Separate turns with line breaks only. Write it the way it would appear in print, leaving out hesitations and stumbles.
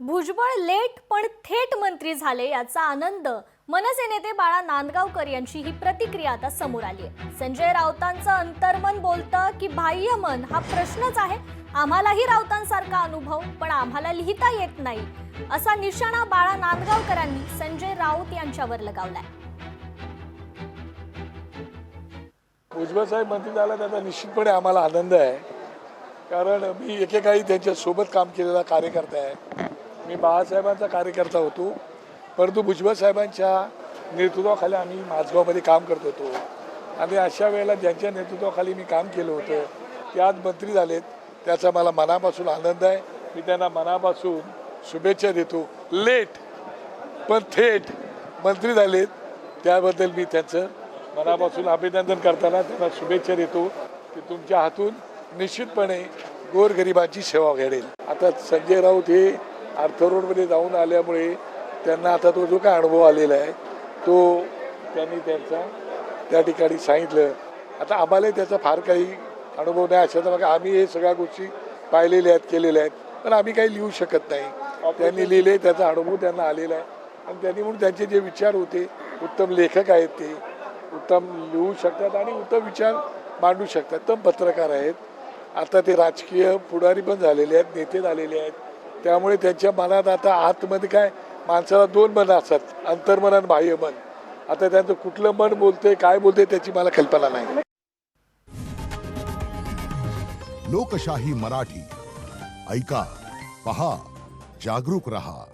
Bhujbal late पण थेट मंत्री झाले याचा आनंद मनसे नेते बाळा नांदगावकर यांची ही प्रतिक्रिया आता समोर आली आहे। संजय राऊतांचं अंतर्मन बोलतं की बाह्य मन हा प्रश्नच आहे। आम्हालाही राऊतांसारखा अनुभव पण आम्हाला लिहिता येत नाही असा निशाणा बाळा नांदगावकरांनी संजय राऊत यांच्यावर लगावलाय।
भुजबळ साहेब मंत्री झाला त्याचा निश्चितपणे आम्हाला आनंद आहे, कारण मी एकेकाळी त्यांच्या सोबत काम केलेला कार्यकर्ता आहे। मी बाळासाहेबांचा कार्यकर्ता होतो, परंतु भुजबळ साहेबांच्या नेतृत्वाखाली आम्ही माझगावमध्ये काम करत होतो आणि अशा वेळेला ज्यांच्या नेतृत्वाखाली मी काम केलं होतं ते आज मंत्री झालेत, त्याचा मला मनापासून आनंद आहे। मी त्यांना मनापासून शुभेच्छा देतो। लेट पण थेट मंत्री झालेत त्याबद्दल मी त्यांचं मनापासून अभिनंदन करताना त्यांना शुभेच्छा देतो की तुमच्या हातून निश्चितपणे गोरगरिबांची सेवा घडेल। आता संजय राऊत हे अर्थरोडमध्ये जाऊन आल्यामुळे त्यांना आता तो जो काय अनुभव आलेला आहे तो त्यांनी त्यांचा त्या ठिकाणी सांगितलं। आता आम्हालाही त्याचा फार काही अनुभव नाही, अशा तर आम्ही हे सगळ्या गोष्टी पाहिलेल्या आहेत, केलेल्या आहेत, पण आम्ही काही लिहू शकत नाही। त्यांनी लिहिले, त्याचा अनुभव त्यांना आलेला आहे आणि त्यांनी म्हणून त्यांचे जे विचार होते, उत्तम लेखक आहेत, ते उत्तम लिहू शकतात आणि उत्तम विचार मांडू शकतात, उत्तम पत्रकार आहेत। आता ते राजकीय पुढारी पण झालेले आहेत, नेते झालेले आहेत, त्यामुळे त्यांच्या मनात आता आतमध्ये काय माणसाला दोन मन असतात, अंतर्मन आणि बाह्य मन। आता त्यांचं कुठलं मन बोलतंय काय बोलतंय त्याची मला कल्पना नाही।
लोकशाही मराठी ऐका, पहा, जागरूक रहा।